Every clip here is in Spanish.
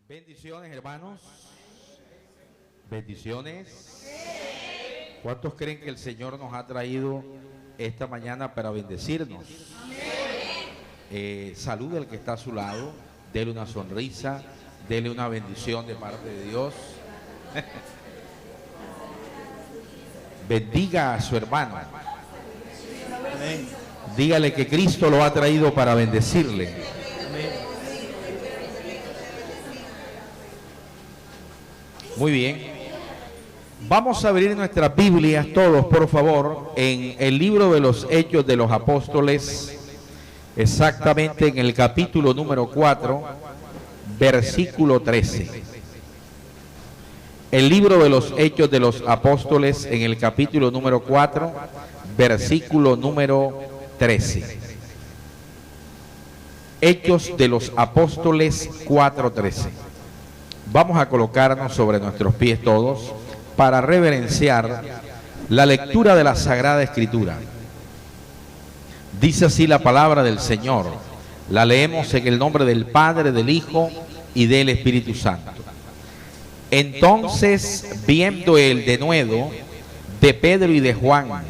Bendiciones, hermanos. Bendiciones. ¿Cuántos creen que el Señor nos ha traído esta mañana para bendecirnos? Salude al que está a su lado, dele una sonrisa, dele una bendición de parte de Dios. Bendiga a su hermano. Amén. Dígale que Cristo lo ha traído para bendecirle. Amén. Muy bien. Vamos a abrir nuestras Biblias todos, por favor, en el libro de los Hechos de los Apóstoles, exactamente en el capítulo número 4, versículo 13. El libro de los Hechos de los Apóstoles en el capítulo número 4, versículo número 13. Hechos de los Apóstoles 4:13. Vamos a colocarnos sobre nuestros pies todos para reverenciar la lectura de la Sagrada Escritura. Dice así la palabra del Señor. La leemos en el nombre del Padre, del Hijo y del Espíritu Santo. Entonces, viendo el denuedo de Pedro y de Juan,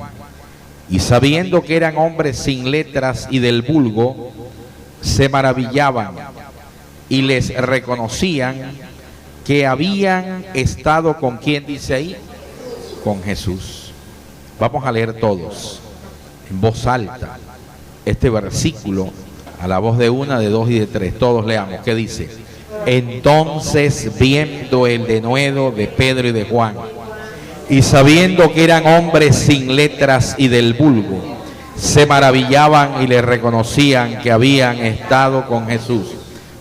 y sabiendo que eran hombres sin letras y del vulgo, se maravillaban y les reconocían que habían estado con ¿quién dice ahí? Con Jesús. Vamos a leer todos en voz alta este versículo a la voz de una, de dos y de tres. Todos leamos. ¿Qué dice? Entonces, viendo el denuedo de Pedro y de Juan, y sabiendo que eran hombres sin letras y del vulgo, se maravillaban y les reconocían que habían estado con Jesús.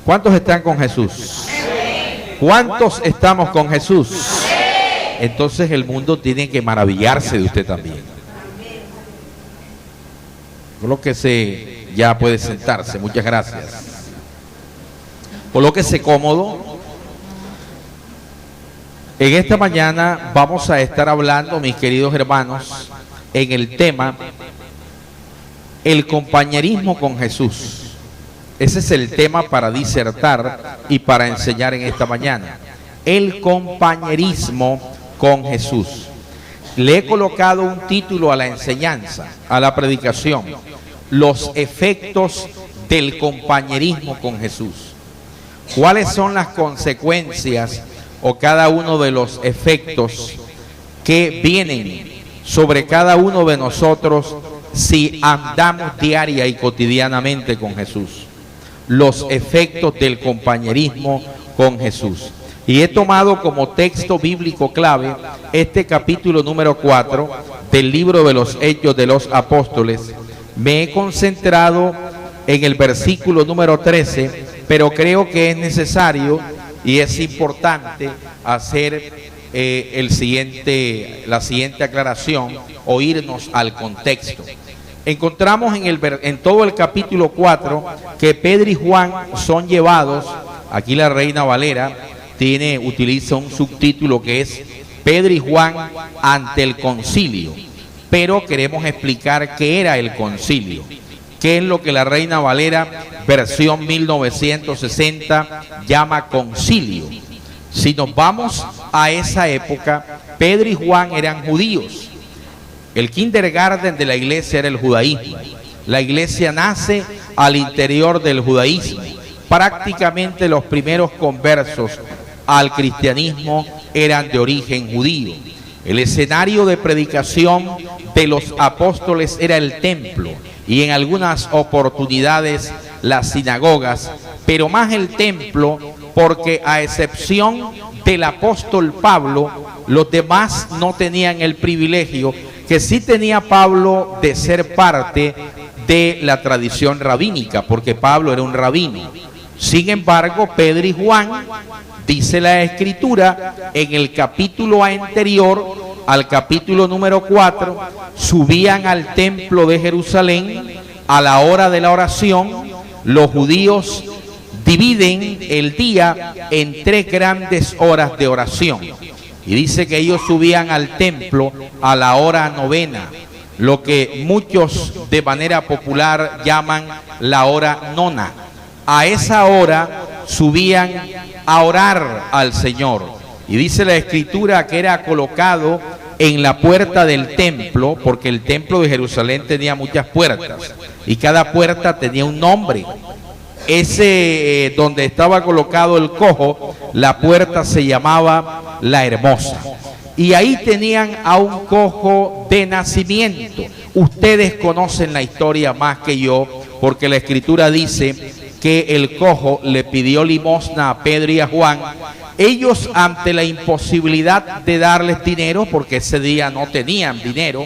¿Cuántos están con Jesús? ¿Cuántos estamos con Jesús? Entonces el mundo tiene que maravillarse de usted también. Colóquese, ya puede sentarse. Muchas gracias. Colóquese cómodo. En esta mañana vamos a estar hablando, mis queridos hermanos, en el tema el compañerismo con Jesús. Ese es el tema para disertar y para enseñar en esta mañana. El compañerismo con Jesús. Le he colocado un título a la enseñanza, a la predicación: los efectos del compañerismo con Jesús. ¿Cuáles son las consecuencias o cada uno de los efectos que vienen sobre cada uno de nosotros si andamos diaria y cotidianamente con Jesús? Los efectos del compañerismo con Jesús. Y he tomado como texto bíblico clave este capítulo número 4 del libro de los Hechos de los Apóstoles. Me he concentrado en el versículo número 13, pero creo que es necesario y es importante hacer la siguiente aclaración o irnos al contexto. Encontramos en todo el capítulo 4 que Pedro y Juan son llevados. Aquí la Reina Valera utiliza un subtítulo que es Pedro y Juan ante el concilio, pero queremos explicar qué era el concilio, qué es lo que la Reina Valera versión 1960 llama concilio. Si nos vamos a esa época, Pedro y Juan eran judíos. El kindergarten de la iglesia era el judaísmo. La iglesia nace al interior del judaísmo. Prácticamente los primeros conversos al cristianismo eran de origen judío. El escenario de predicación de los apóstoles era el templo y en algunas oportunidades las sinagogas, pero más el templo, porque a excepción del apóstol Pablo, los demás no tenían el privilegio que sí tenía Pablo de ser parte de la tradición rabínica, porque Pablo era un rabino. Sin embargo, Pedro y Juan, dice la Escritura, en el capítulo anterior, al capítulo número 4, subían al templo de Jerusalén a la hora de la oración. Los judíos dividen el día en 3 grandes horas de oración. Y dice que ellos subían al templo a la hora novena, lo que muchos de manera popular llaman la hora nona. A esa hora subían a orar al Señor. Y dice la Escritura que era colocado en la puerta del templo, porque el templo de Jerusalén tenía muchas puertas y cada puerta tenía un nombre. Ese donde estaba colocado el cojo, la puerta se llamaba La Hermosa. Y ahí tenían a un cojo de nacimiento. Ustedes conocen la historia más que yo, porque la Escritura dice que el cojo le pidió limosna a Pedro y a Juan. Ellos, ante la imposibilidad de darles dinero, porque ese día no tenían dinero,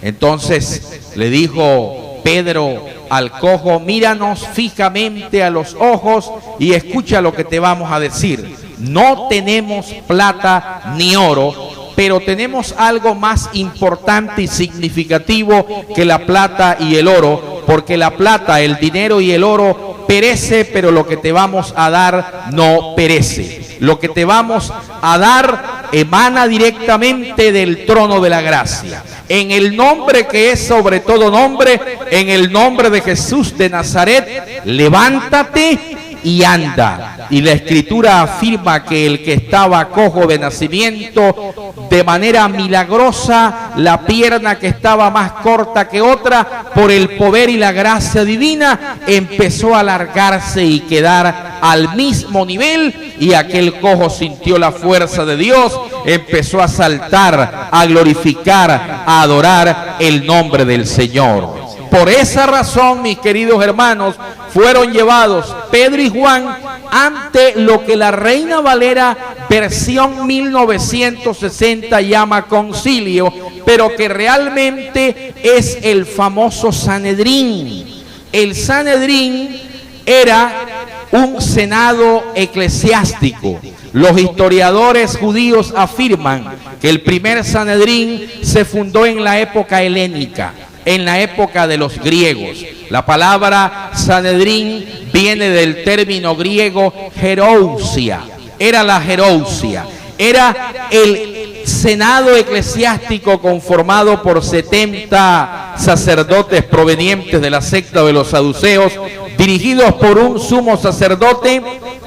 entonces le dijo Pedro al cojo: míranos fijamente a los ojos y escucha lo que te vamos a decir. No tenemos plata ni oro, pero tenemos algo más importante y significativo que la plata y el oro, porque la plata, el dinero y el oro perece, pero lo que te vamos a dar no perece. Lo que te vamos a dar emana directamente del trono de la gracia. En el nombre que es sobre todo nombre, en el nombre de Jesús de Nazaret, levántate y anda. Y la Escritura afirma que el que estaba cojo de nacimiento, de manera milagrosa, la pierna que estaba más corta que otra, por el poder y la gracia divina, empezó a alargarse y quedar al mismo nivel, y aquel cojo sintió la fuerza de Dios, empezó a saltar, a glorificar, a adorar el nombre del Señor. Por esa razón, mis queridos hermanos, fueron llevados Pedro y Juan ante lo que la Reina Valera versión 1960 llama concilio, pero que realmente es el famoso Sanedrín. El Sanedrín era un senado eclesiástico. Los historiadores judíos afirman que el primer Sanedrín se fundó en la época helénica, en la época de los griegos. La palabra Sanedrín viene del término griego gerousia. Era la gerousia. Era el senado eclesiástico conformado por 70 sacerdotes provenientes de la secta de los saduceos, dirigidos por un sumo sacerdote.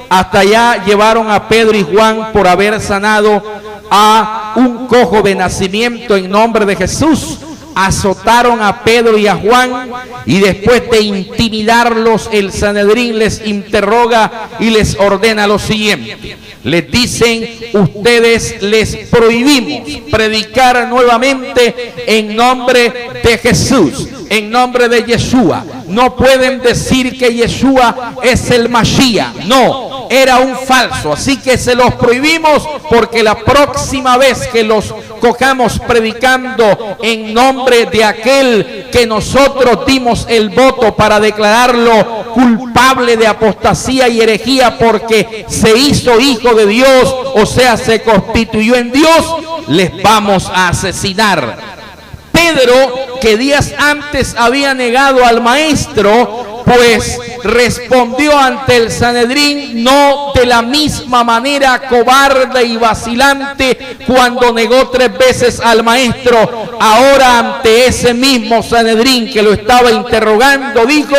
Hasta allá llevaron a Pedro y Juan por haber sanado a un cojo de nacimiento en nombre de Jesús. Azotaron a Pedro y a Juan, y después de intimidarlos, el Sanedrín les interroga y les ordena lo siguiente. Les dicen: ustedes les prohibimos predicar nuevamente en nombre de Jesús, en nombre de Yeshua. No pueden decir que Yeshua es el Mashiach. No, era un falso. Así que se los prohibimos, porque la próxima vez que los cojamos predicando en nombre de aquel que nosotros dimos el voto para declararlo culpable de apostasía y herejía, porque se hizo hijo de Dios, o sea, se constituyó en Dios, les vamos a asesinar. Pedro, que días antes había negado al maestro, pues respondió ante el Sanedrín no de la misma manera cobarde y vacilante cuando negó 3 veces al maestro. Ahora, ante ese mismo Sanedrín que lo estaba interrogando, dijo: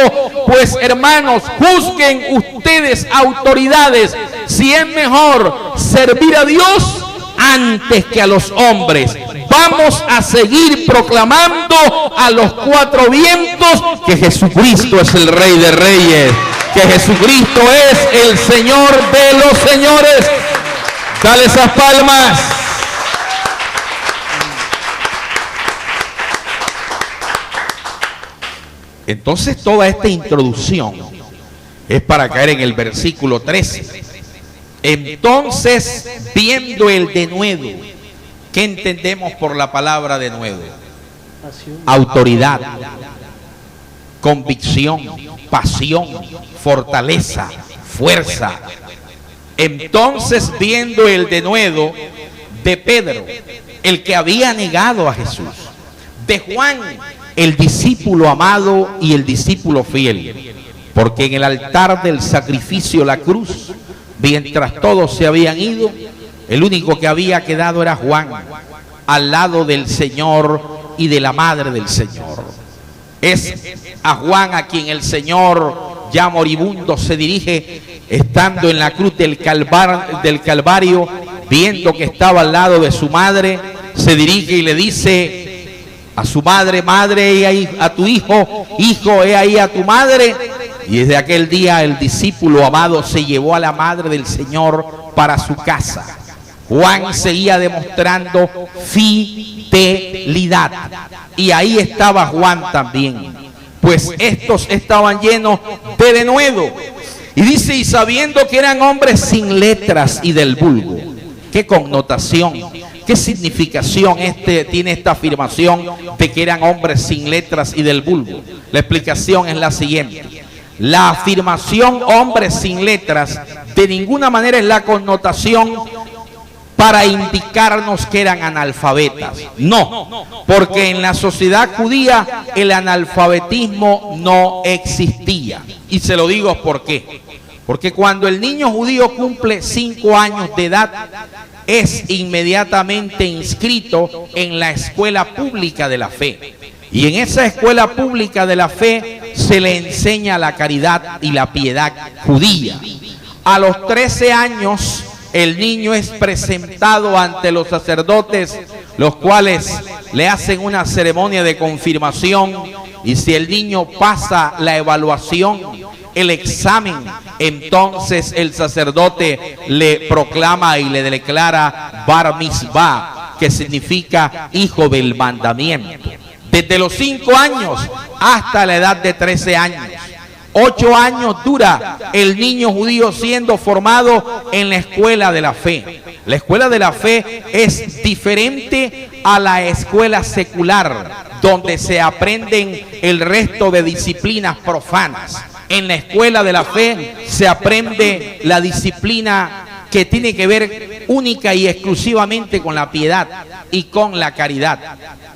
pues hermanos, juzguen ustedes, autoridades, si es mejor servir a Dios antes que a los hombres. Vamos a seguir proclamando a los 4 vientos que Jesucristo es el Rey de Reyes, que Jesucristo es el Señor de los señores. Dale esas palmas. Entonces, toda esta introducción es para caer en el versículo 13. Entonces, viendo el denuedo, ¿qué entendemos por la palabra denuedo? Autoridad, convicción, pasión, fortaleza, fuerza. Entonces, viendo el denuedo de Pedro, el que había negado a Jesús, de Juan, el discípulo amado y el discípulo fiel, porque en el altar del sacrificio, la cruz, mientras todos se habían ido, el único que había quedado era Juan, al lado del Señor y de la madre del Señor. Es a Juan a quien el Señor ya moribundo, se dirige, estando en la cruz del Calvario, viendo que estaba al lado de su madre, se dirige y le dice a su madre: madre, he ahí a tu hijo, hijo, he ahí a tu madre. Y desde aquel día el discípulo amado se llevó a la madre del Señor para su casa. Juan seguía demostrando fidelidad, y ahí estaba Juan también, pues estos estaban llenos de denuedo. Y dice: y sabiendo que eran hombres sin letras y del vulgo. ¿Qué connotación, qué significación tiene esta afirmación de que eran hombres sin letras y del vulgo? La explicación es la siguiente: la afirmación hombres sin letras de ninguna manera es la connotación para indicarnos que eran analfabetas. No, porque en la sociedad judía el analfabetismo no existía. Y se lo digo por qué. Porque cuando el niño judío cumple 5 años de edad, es inmediatamente inscrito en la escuela pública de la fe. Y en esa escuela pública de la fe se le enseña la caridad y la piedad judía. A los 13 años, el niño es presentado ante los sacerdotes, los cuales le hacen una ceremonia de confirmación, y si el niño pasa la evaluación, el examen, entonces el sacerdote le proclama y le declara Bar Mitzvah, que significa hijo del mandamiento. Desde los 5 años hasta la edad de 13 años. 8 años dura el niño judío siendo formado en la escuela de la fe. La escuela de la fe es diferente a la escuela secular, donde se aprenden el resto de disciplinas profanas. En la escuela de la fe se aprende la disciplina que tiene que ver única y exclusivamente con la piedad y con la caridad.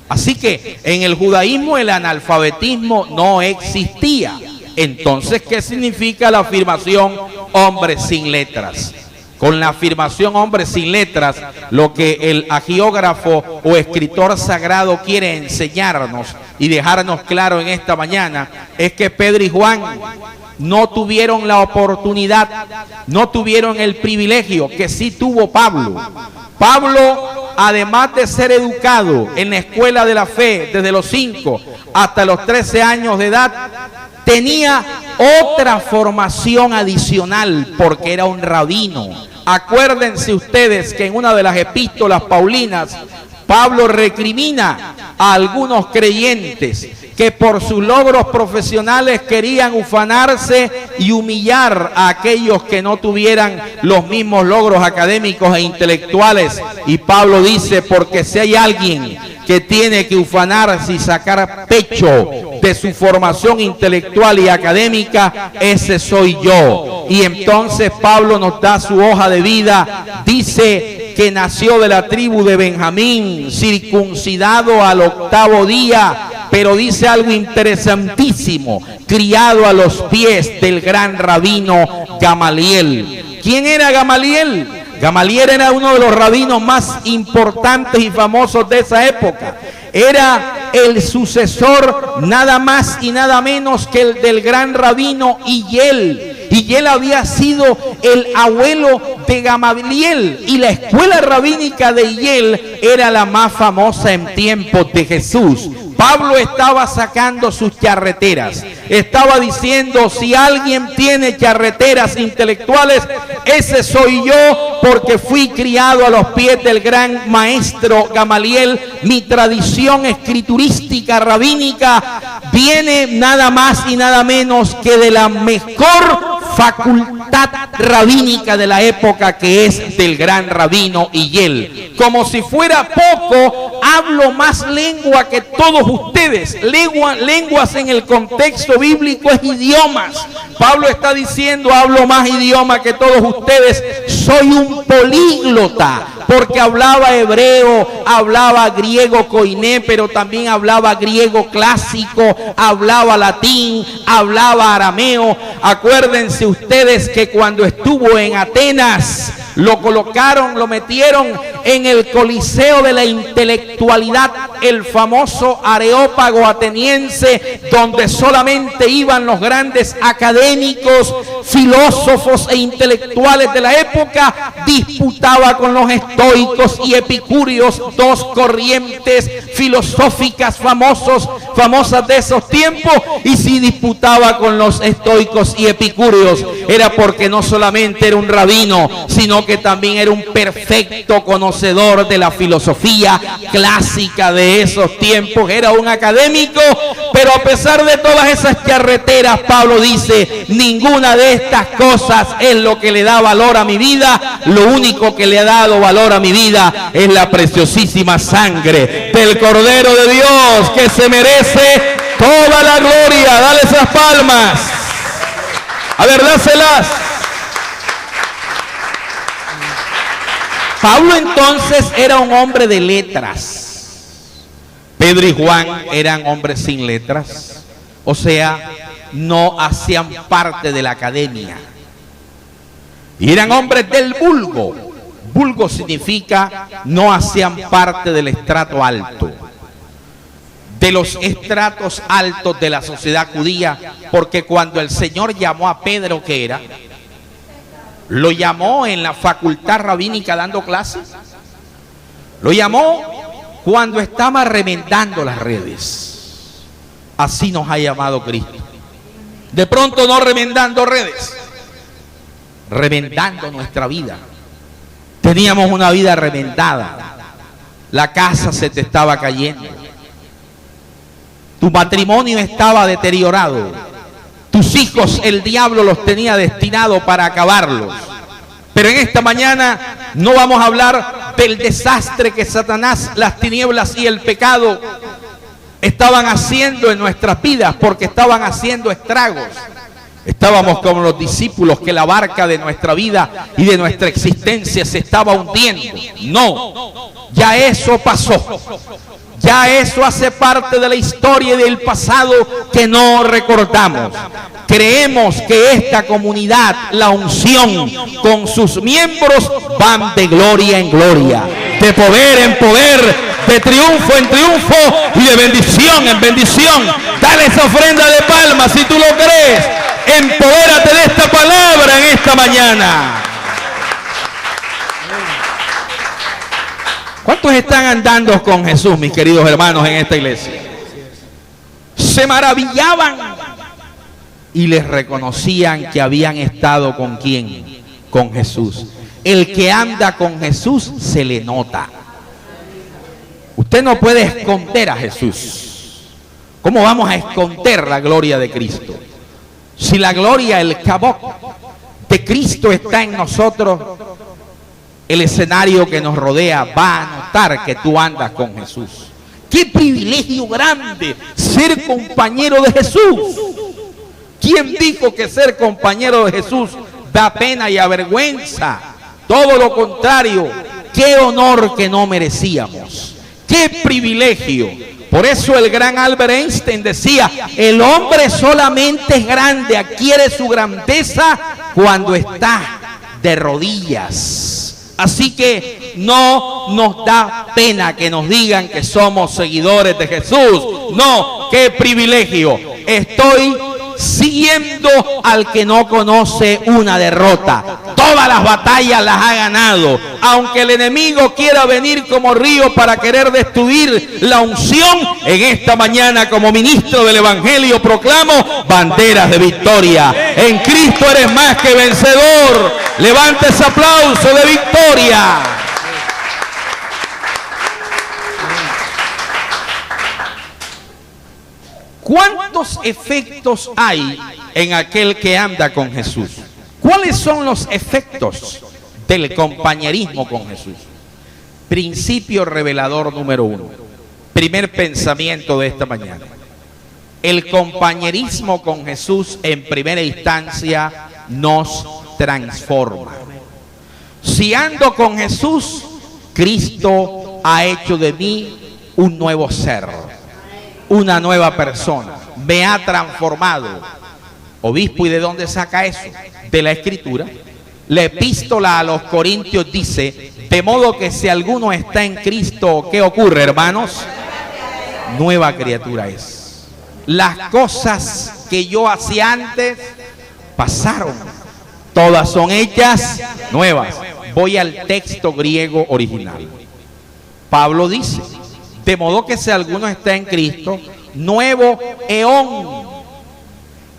Así que en el judaísmo el analfabetismo no existía. Entonces, ¿qué significa la afirmación hombre sin letras? Con la afirmación hombre sin letras, lo que el agiógrafo o escritor sagrado quiere enseñarnos y dejarnos claro en esta mañana es que Pedro y Juan no tuvieron la oportunidad, no tuvieron el privilegio que sí tuvo Pablo. Pablo, además de ser educado en la escuela de la fe desde los 5 hasta los 13 años de edad, tenía otra formación adicional porque era un rabino. Acuérdense ustedes que en una de las epístolas paulinas, Pablo recrimina a algunos creyentes que por sus logros profesionales querían ufanarse y humillar a aquellos que no tuvieran los mismos logros académicos e intelectuales. Y Pablo dice: porque si hay alguien que tiene que ufanarse y sacar pecho de su formación intelectual y académica, ese soy yo. Y entonces Pablo nos da su hoja de vida. Dice que nació de la tribu de Benjamín, circuncidado al 8º día, pero dice algo interesantísimo: criado a los pies del gran rabino Gamaliel. ¿Quién era Gamaliel? Gamaliel era uno de los rabinos más importantes y famosos de esa época. Era el sucesor nada más y nada menos que el del gran rabino Hillel. Hillel había sido el abuelo de Gamaliel, y la escuela rabínica de Hillel era la más famosa en tiempos de Jesús. Pablo estaba sacando sus charreteras, estaba diciendo: si alguien tiene charreteras intelectuales, ese soy yo, porque fui criado a los pies del gran maestro Gamaliel. Mi tradición escriturística rabínica viene nada más y nada menos que de la mejor facultad rabínica de la época, que es del gran rabino Hillel. Como si fuera poco, hablo más lengua que todos ustedes. Lenguas en el contexto bíblico es idiomas. Pablo está diciendo: hablo más idioma que todos ustedes. Soy un políglota, porque hablaba hebreo, hablaba griego koiné, pero también hablaba griego clásico, hablaba latín, hablaba arameo. Acuérdense ustedes que cuando estuvo en Atenas, lo colocaron, lo metieron en el Coliseo de la Intelectualidad, el famoso Areópago ateniense, donde solamente iban los grandes académicos, filósofos e intelectuales de la época, disputaba con los estoicos y epicúreos, dos corrientes filosóficas famosas de esos tiempos. Y si disputaba con los estoicos y epicúreos, era porque no solamente era un rabino, sino que también era un perfecto conocedor de la filosofía clásica de esos tiempos, era un académico. Pero a pesar de todas esas charreteras, Pablo dice: ninguna de estas cosas es lo que le da valor a mi vida. Lo único que le ha dado valor a mi vida es la preciosísima sangre del Cordero de Dios, que se merece toda la gloria. Dale esas palmas. A ver, dáselas. Pablo entonces era un hombre de letras. Pedro y Juan eran hombres sin letras. O sea, no hacían parte de la academia. Y eran hombres del vulgo. Vulgo significa no hacían parte del estrato alto, de los estratos altos de la sociedad judía, porque cuando el Señor llamó a Pedro, ¿qué era? Lo llamó en la facultad rabínica dando clases. Lo llamó cuando estaba remendando las redes. Así nos ha llamado Cristo. De pronto no remendando redes, remendando nuestra vida. Teníamos una vida remendada. La casa se te estaba cayendo. Tu matrimonio estaba deteriorado. Tus hijos, el diablo los tenía destinados para acabarlos. Pero en esta mañana no vamos a hablar del desastre que Satanás, las tinieblas y el pecado estaban haciendo en nuestras vidas, porque estaban haciendo estragos. Estábamos como los discípulos, que la barca de nuestra vida y de nuestra existencia se estaba hundiendo. No, ya eso pasó. Ya eso hace parte de la historia y del pasado que no recordamos. Creemos que esta comunidad, la unción, con sus miembros van de gloria en gloria, de poder en poder, de triunfo en triunfo y de bendición en bendición. Dale esa ofrenda de palmas si tú lo crees. Empodérate de esta palabra en esta mañana. ¿Cuántos están andando con Jesús, mis queridos hermanos, en esta iglesia? Se maravillaban y les reconocían que habían estado ¿con quién? Con Jesús. El que anda con Jesús se le nota. Usted no puede esconder a Jesús. ¿Cómo vamos a esconder la gloria de Cristo? Si la gloria, el cabot de Cristo está en nosotros, el escenario que nos rodea va a notar que tú andas con Jesús. ¡Qué privilegio grande ser compañero de Jesús! ¿Quién dijo que ser compañero de Jesús da pena y avergüenza? Todo lo contrario, qué honor que no merecíamos. ¡Qué privilegio! Por eso el gran Albert Einstein decía: el hombre solamente es grande, adquiere su grandeza cuando está de rodillas. Así que no nos da pena que nos digan que somos seguidores de Jesús. No, qué privilegio. Estoy siguiendo al que no conoce una derrota. Todas las batallas las ha ganado. Aunque el enemigo quiera venir como río para querer destruir la unción, en esta mañana como ministro del Evangelio proclamo banderas de victoria. En Cristo eres más que vencedor. Levanta ese aplauso de victoria. ¿Cuántos efectos hay en aquel que anda con Jesús? ¿Cuáles son los efectos del compañerismo con Jesús? Principio revelador número 1. Primer pensamiento de esta mañana. El compañerismo con Jesús en primera instancia nos transforma. Si ando con Jesús, Cristo ha hecho de mí un nuevo ser, una nueva persona, me ha transformado. Obispo, ¿y de dónde saca eso? De la Escritura. La epístola a los Corintios dice: De modo que si alguno está en Cristo, ¿qué ocurre, hermanos? Nueva criatura es. Las cosas que yo hacía antes pasaron. Todas son hechas nuevas. Voy al texto griego original. Pablo dice, de modo que si alguno está en Cristo, nuevo eón.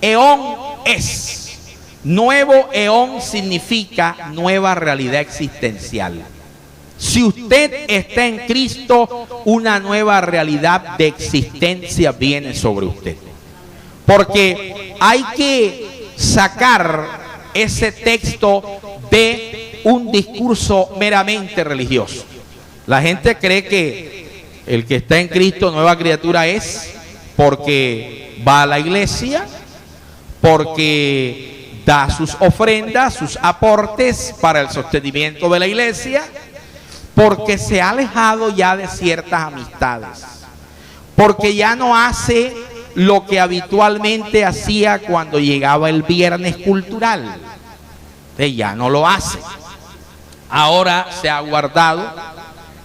Eón es. Nuevo eón significa nueva realidad existencial. Si usted está en Cristo, una nueva realidad de existencia viene sobre usted. Porque hay que sacar ese texto de un discurso meramente religioso. La gente cree que el que está en Cristo, nueva criatura es porque va a la iglesia, porque da sus ofrendas, sus aportes para el sostenimiento de la iglesia, porque se ha alejado ya de ciertas amistades, porque ya no hace lo que habitualmente hacía cuando llegaba el viernes cultural. Ya no lo hace. Ahora se ha guardado.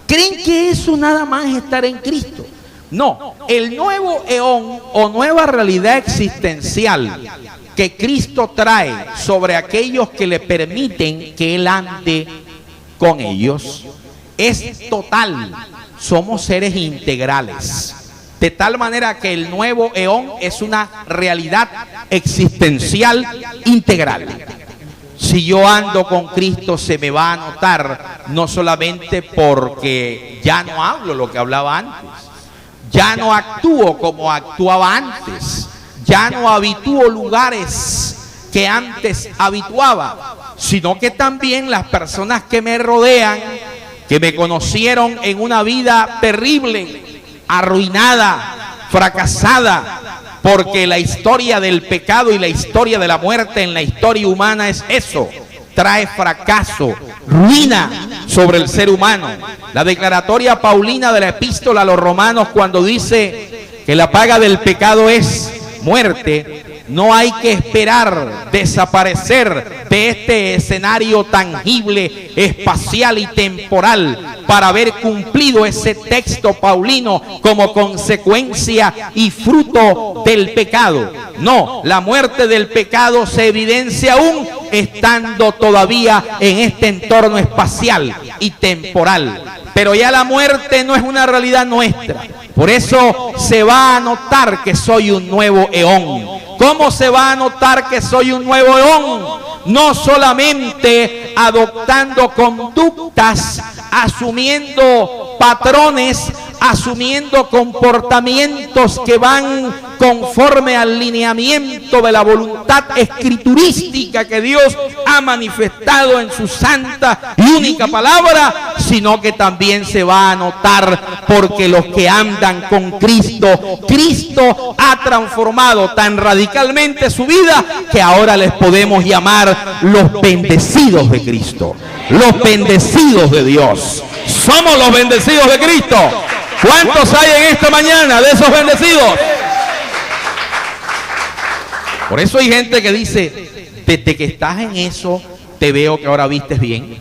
¿Creen que eso nada más es estar en Cristo? No, el nuevo eón o nueva realidad existencial que Cristo trae sobre aquellos que le permiten que Él ande con ellos es total. Somos seres integrales. De tal manera que el nuevo eón es una realidad existencial integral. Si yo ando con Cristo, se me va a notar, no solamente porque ya no hablo lo que hablaba antes, ya no actúo como actuaba antes, ya no habitúo lugares que antes habituaba, sino que también las personas que me rodean, que me conocieron en una vida terrible, arruinada, fracasada, porque la historia del pecado y la historia de la muerte en la historia humana es eso, trae fracaso, ruina sobre el ser humano. La declaratoria paulina de la epístola a los romanos, cuando dice que la paga del pecado es muerte, no hay que esperar desaparecer de este escenario tangible, espacial y temporal para haber cumplido ese texto paulino como consecuencia y fruto del pecado. No, la muerte del pecado se evidencia aún estando todavía en este entorno espacial y temporal. Pero ya la muerte no es una realidad nuestra. Por eso se va a notar que soy un nuevo eón. ¿Cómo se va a notar que soy un nuevo eón? No solamente adoptando conductas, asumiendo patrones, asumiendo comportamientos que van conforme al lineamiento de la voluntad escriturística que Dios ha manifestado en su santa y única palabra, sino que también se va a notar porque los que andan con Cristo, Cristo ha transformado tan radicalmente su vida que ahora les podemos llamar los bendecidos de Cristo, los bendecidos de Dios. Somos los bendecidos de Cristo. ¿Cuántos hay en esta mañana de esos bendecidos? Por eso hay gente que dice, desde que estás en eso, te veo que ahora vistes bien.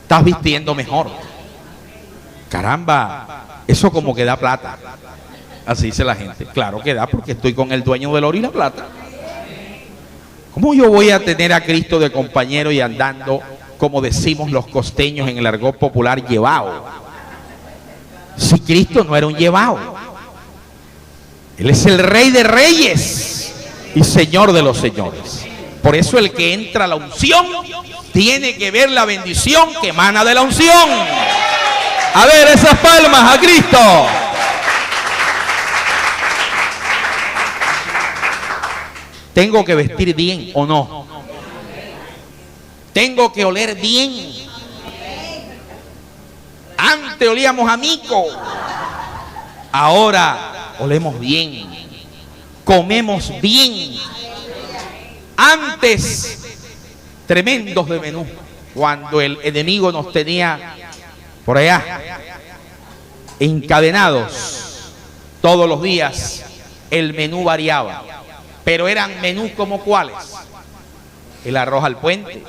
Estás vistiendo mejor. Caramba, eso como que da plata. Así dice la gente. Claro que da, porque estoy con el dueño del oro y la plata. ¿Cómo yo voy a tener a Cristo de compañero y andando, como decimos los costeños en el argot popular, llevado? Si Cristo no era un llevado. Él es el Rey de Reyes y Señor de los señores. Por eso el que entra a la unción tiene que ver la bendición que emana de la unción. A ver, esas palmas a Cristo. ¿Tengo que vestir bien o no? ¿Tengo que oler bien? Antes olíamos a mico, ahora olemos bien, comemos bien. Antes, tremendos de menú, cuando el enemigo nos tenía por allá encadenados todos los días, el menú variaba, pero eran menús como cuáles: el arroz al puente,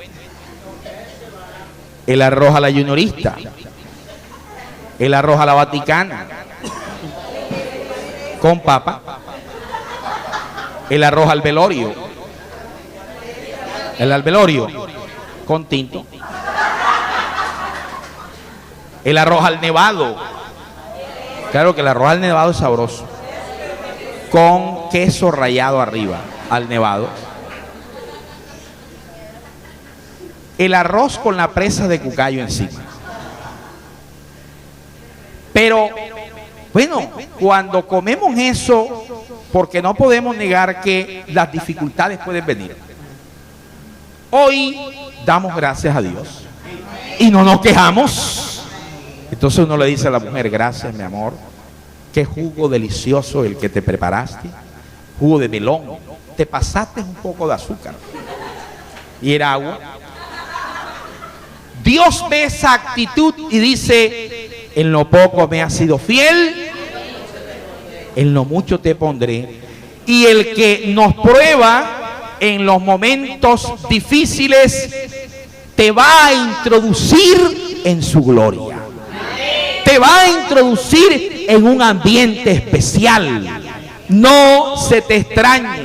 el arroz a la juniorista, el arroz a la Vaticana, con papa, el arroz al velorio, el al velorio, con tinto, el arroz al nevado, claro que el arroz al nevado es sabroso, con queso rallado arriba, al nevado, el arroz con la presa de cucayo encima. Pero, bueno, cuando comemos eso, porque no podemos negar que las dificultades pueden venir, hoy damos gracias a Dios y no nos quejamos. Entonces uno le dice a la mujer: gracias, mi amor, qué jugo delicioso el que te preparaste, jugo de melón, te pasaste un poco de azúcar y era agua. Dios ve esa actitud y dice: en lo poco me has sido fiel, en lo mucho te pondré. Y el que nos prueba en los momentos difíciles te va a introducir en su gloria, te va a introducir en un ambiente especial. No se te extrañe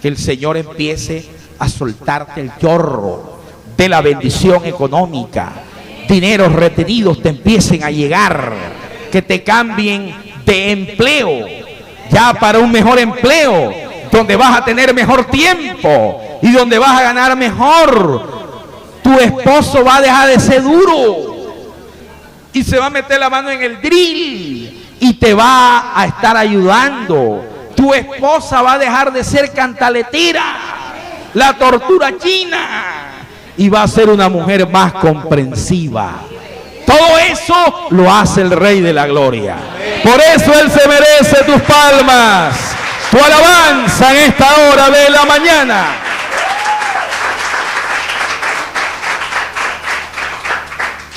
que el Señor empiece a soltarte el chorro de la bendición económica, dineros retenidos te empiecen a llegar, que te cambien de empleo ya para un mejor empleo, donde vas a tener mejor tiempo y donde vas a ganar mejor. Tu esposo va a dejar de ser duro y se va a meter la mano en el drill y te va a estar ayudando. Tu esposa va a dejar de ser cantaletera, la tortura china, y va a ser una mujer más comprensiva. Todo eso lo hace el Rey de la Gloria. Por eso Él se merece tus palmas, tu alabanza en esta hora de la mañana.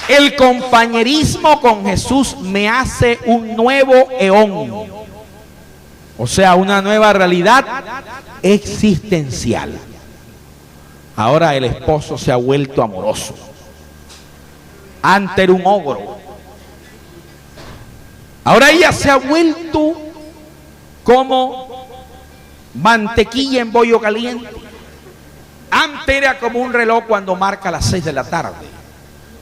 El compañerismo con Jesús me hace un nuevo eón, o sea, una nueva realidad existencial. Ahora el esposo se ha vuelto amoroso. Antes era un ogro. Ahora ella se ha vuelto como mantequilla en bollo caliente. Antes era como un reloj cuando marca las 6 de la tarde.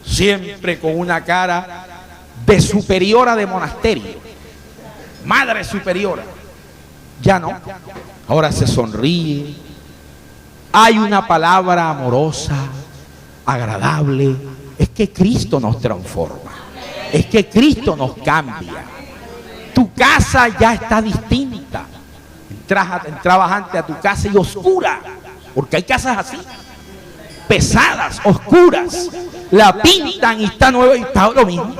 Siempre con una cara de superiora de monasterio. Madre superiora. Ya no. Ahora se sonríe. Hay una palabra amorosa, agradable. Es que Cristo nos transforma. Es que Cristo nos cambia. Tu casa ya está distinta. Entrabas antes a tu casa y oscura, porque hay casas así, pesadas, oscuras. La pintan y está nueva y está lo mismo.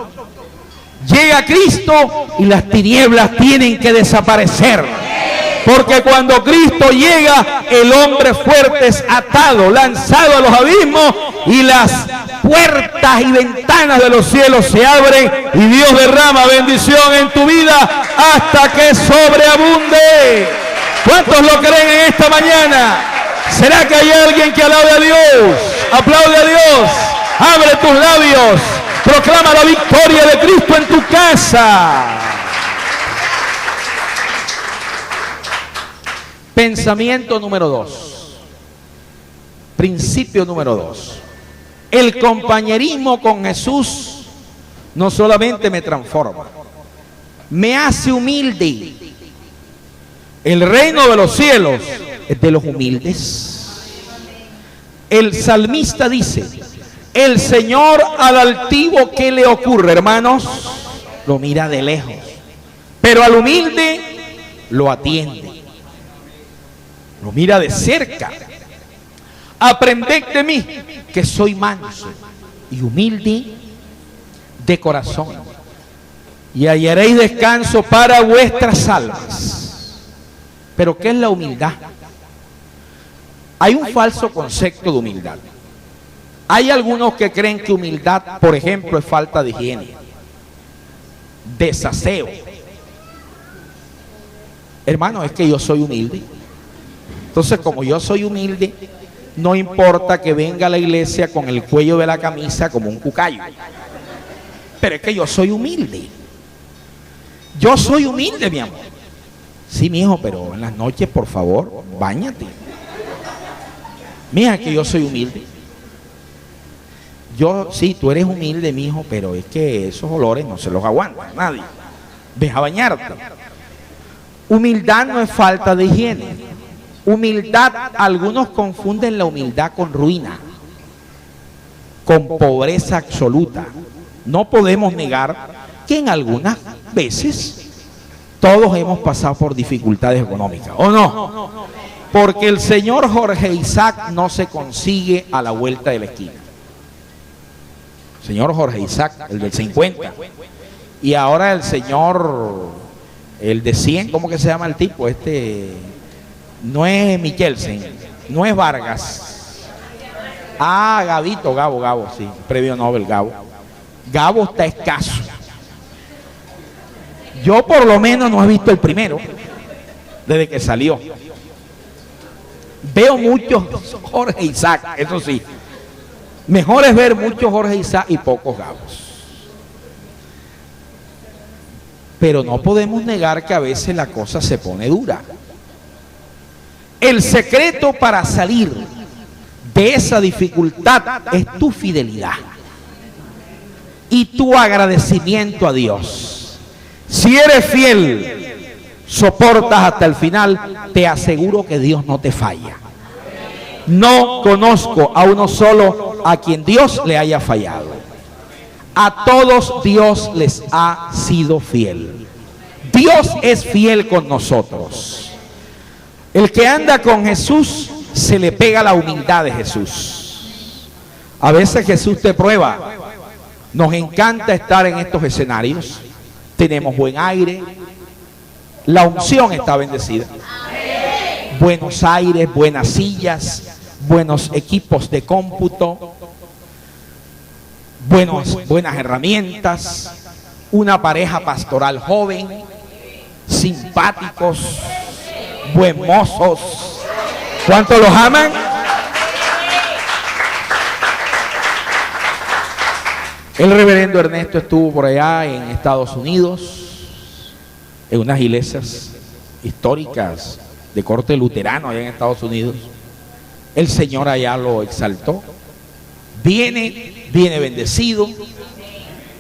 Llega Cristo y las tinieblas tienen que desaparecer. Porque cuando Cristo llega, el hombre fuerte es atado, lanzado a los abismos, y las puertas y ventanas de los cielos se abren y Dios derrama bendición en tu vida hasta que sobreabunde. ¿Cuántos lo creen en esta mañana? ¿Será que hay alguien que alabe a Dios? Aplaude a Dios. Abre tus labios. Proclama la victoria de Cristo en tu casa. Pensamiento número 2. Principio número 2. El compañerismo con Jesús no solamente me transforma, me hace humilde. El reino de los cielos es de los humildes. El salmista dice: el Señor al altivo, ¿qué le ocurre, hermanos? Lo mira de lejos, pero al humilde lo atiende. Lo mira de cerca. Aprended de mí, que soy manso y humilde de corazón, y hallaréis descanso para vuestras almas. Pero ¿qué es la humildad? Hay un falso concepto de humildad. Hay algunos que creen que humildad, por ejemplo, es falta de higiene, desaseo. Hermano, es que yo soy humilde. Entonces, como yo soy humilde, No importa que venga a la iglesia con el cuello de la camisa como un cucayo. Pero es que yo soy humilde. Yo soy humilde, mi amor. Sí, mi hijo, pero en las noches, por favor, báñate. Mira que yo soy humilde. Yo, sí, tú eres humilde, mi hijo, pero es que esos olores no se los aguanta nadie. Deja bañarte. Humildad no es falta de higiene. Humildad, algunos confunden la humildad con ruina, con pobreza absoluta. No podemos negar que en algunas veces todos hemos pasado por dificultades económicas, ¿o no? Porque el señor Jorge Isaac no se consigue a la vuelta de la esquina. Señor Jorge Isaac, el del 50. Y ahora el señor, el de 100, ¿cómo que se llama el tipo? No es Michelsen, no es Vargas. Ah, Gabo, sí, premio Nobel, Gabo. Gabo está escaso. Yo por lo menos no he visto el primero, desde que salió. Veo muchos Jorge Isaac, eso sí. Mejor es ver muchos Jorge Isaac y pocos Gabos. Pero no podemos negar que a veces la cosa se pone dura. El secreto para salir de esa dificultad es tu fidelidad y tu agradecimiento a Dios. Si eres fiel, soportas hasta el final, te aseguro que Dios no te falla. No conozco a uno solo a quien Dios le haya fallado. A todos Dios les ha sido fiel. Dios es fiel con nosotros. El que anda con Jesús se le pega la humildad de Jesús. A veces Jesús te prueba. Nos encanta estar en estos escenarios. Tenemos buen aire. La unción está bendecida. Buenos aires, buenas sillas, buenos equipos de cómputo, buenas herramientas, una pareja pastoral joven, simpáticos, buen mozos. ¿Cuántos los aman? El reverendo Ernesto estuvo por allá en Estados Unidos, en unas iglesias históricas de corte luterano allá en Estados Unidos. El Señor allá lo exaltó. Viene bendecido.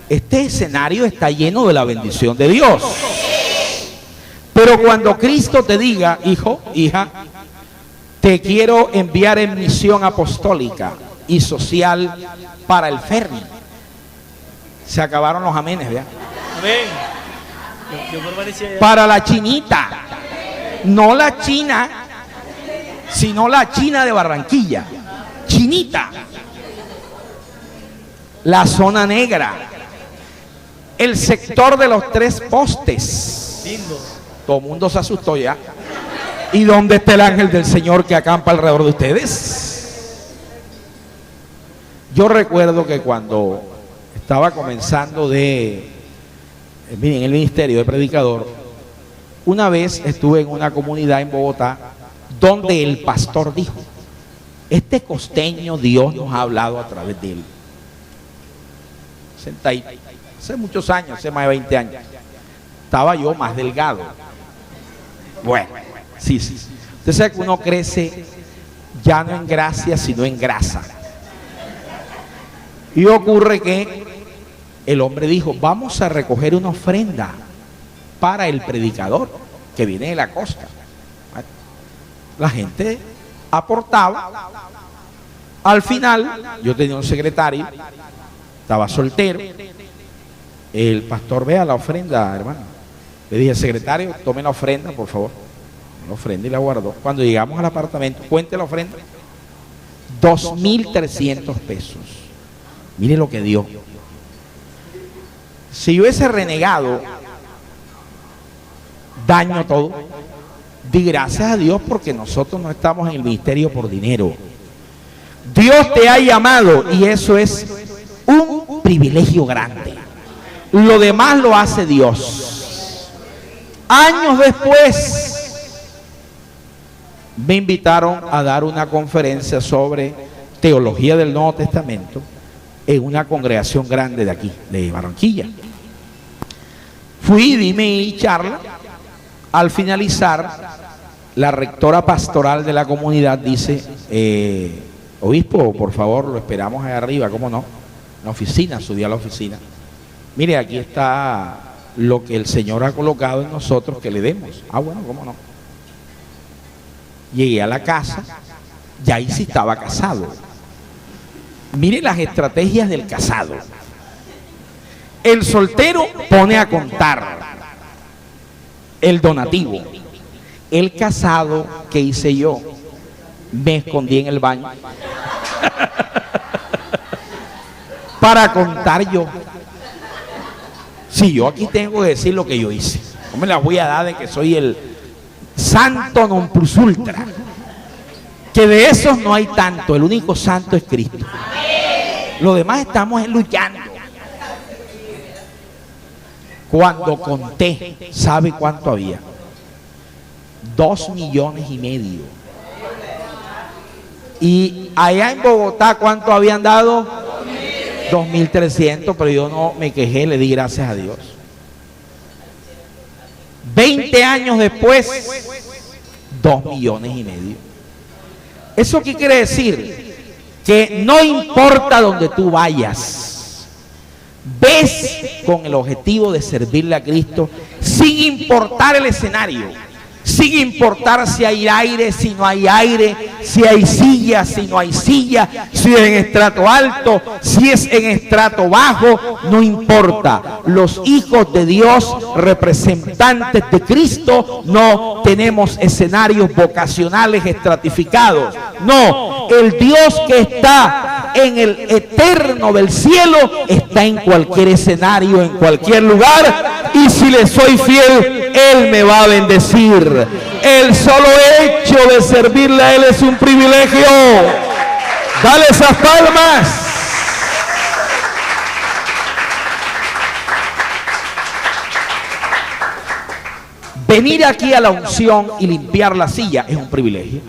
Este escenario está lleno de la bendición de Dios. Pero cuando Cristo te diga, hijo, hija, te quiero enviar en misión apostólica y social para el Ferni. Se acabaron los amenes, ¿verdad? Amén. Para la chinita, no la china, sino la china de Barranquilla, chinita, la zona negra, el sector de los 3 postes. Lindo. Todo el mundo se asustó ya. ¿Y dónde está el ángel del Señor que acampa alrededor de ustedes? Yo recuerdo que cuando estaba comenzando en el ministerio de predicador, una vez estuve en una comunidad en Bogotá donde el pastor dijo: este costeño Dios nos ha hablado a través de él. Sentadito, hace muchos años, hace más de 20 años. Estaba yo más delgado. Bueno, sí. Usted sabe que uno crece ya no en gracia, sino en grasa. Y ocurre que el hombre dijo: vamos a recoger una ofrenda para el predicador que viene de la costa. La gente aportaba. Al final, yo tenía un secretario, estaba soltero. El pastor: vea la ofrenda, hermano. Le dije: secretario, tome la ofrenda, por favor. La ofrenda, y la guardó. Cuando llegamos al apartamento, cuente la ofrenda: 2.300 pesos. Mire lo que dio. Si yo hubiese renegado, daño todo. Di gracias a Dios porque nosotros no estamos en el ministerio por dinero. Dios te ha llamado y eso es un privilegio grande. Lo demás lo hace Dios. Años después, me invitaron a dar una conferencia sobre teología del Nuevo Testamento en una congregación grande de aquí, de Barranquilla. Fui, di mi charla. Al finalizar, la rectora pastoral de la comunidad dice, obispo, por favor, lo esperamos ahí arriba, ¿cómo no? En la oficina, subí a la oficina. Mire, aquí está lo que el Señor ha colocado en nosotros que le demos. Ah, bueno, ¿cómo no? Llegué a la casa, ya ahí sí estaba casado. Mire las estrategias del casado. El soltero pone a contar el donativo. El casado, ¿qué hice yo? Me escondí en el baño para contar yo. Si yo aquí tengo que decir lo que yo hice, no me la voy a dar de que soy el santo non plus ultra, que de esos no hay tanto, el único santo es Cristo. Lo demás estamos luchando. Cuando conté, ¿sabe cuánto había? 2,5 millones. Y allá en Bogotá, ¿cuánto habían dado? 2.300, pero yo no me quejé, le di gracias a Dios. 20 años después, 2,5 millones. ¿Eso qué quiere decir? Que no importa donde tú vayas, ves con el objetivo de servirle a Cristo, sin importar el escenario, sin importar si hay aire, si no hay aire, si hay silla, si no hay silla, si es en estrato alto, si es en estrato bajo, no importa. Los hijos de Dios, representantes de Cristo, no tenemos escenarios vocacionales estratificados. No, el Dios que está en el eterno del cielo está en cualquier escenario, en cualquier lugar, y si le soy fiel, Él me va a bendecir. El solo hecho de servirle a Él es un privilegio. Dale esas palmas. Venir aquí a la unción y limpiar la silla es un privilegio.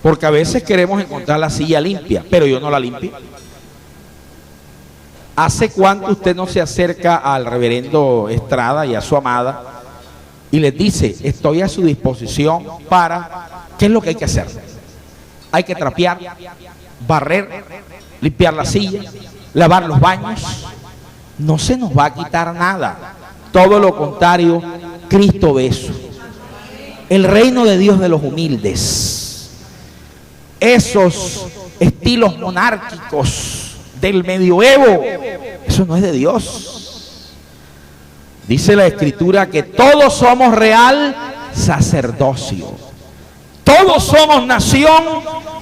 Porque a veces queremos encontrar la silla limpia, pero yo no la limpio. ¿Hace cuánto usted no se acerca al reverendo Estrada y a su amada y les dice, estoy a su disposición para, ¿qué es lo que hay que hacer? Hay que trapear, barrer, limpiar la silla, lavar los baños. No se nos va a quitar nada. Todo lo contrario, Cristo ve eso. El reino de Dios de los humildes. Esos estilos monárquicos del medioevo, eso no es de Dios. Dice la Escritura que todos somos real sacerdocio, todos somos nación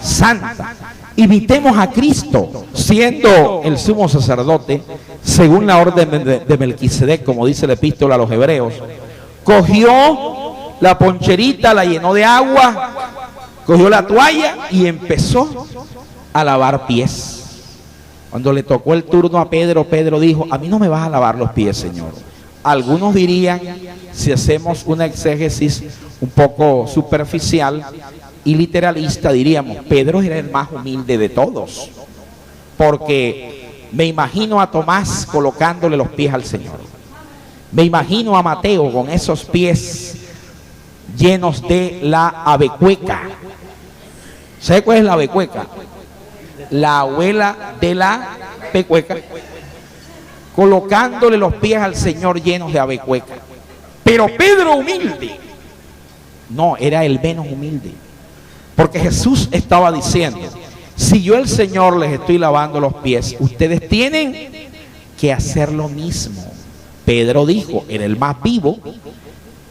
santa. Imitemos a Cristo, siendo el sumo sacerdote, según la orden de Melquisedec, como dice la epístola a los Hebreos. Cogió la poncherita, la llenó de agua, cogió la toalla y empezó a lavar pies. Cuando le tocó el turno a Pedro, Pedro dijo, a mí no me vas a lavar los pies, Señor. Algunos dirían, si hacemos una exégesis un poco superficial y literalista, diríamos, Pedro era el más humilde de todos. Porque me imagino a Tomás colocándole los pies al Señor. Me imagino a Mateo con esos pies llenos de la avecueca. ¿Sabe cuál es la avecueca? La abuela de la pecueca, colocándole los pies al Señor llenos de avecueca. Pero Pedro humilde, no, era el menos humilde, porque Jesús estaba diciendo, si yo el Señor les estoy lavando los pies, ustedes tienen que hacer lo mismo. Pedro dijo, era el más vivo,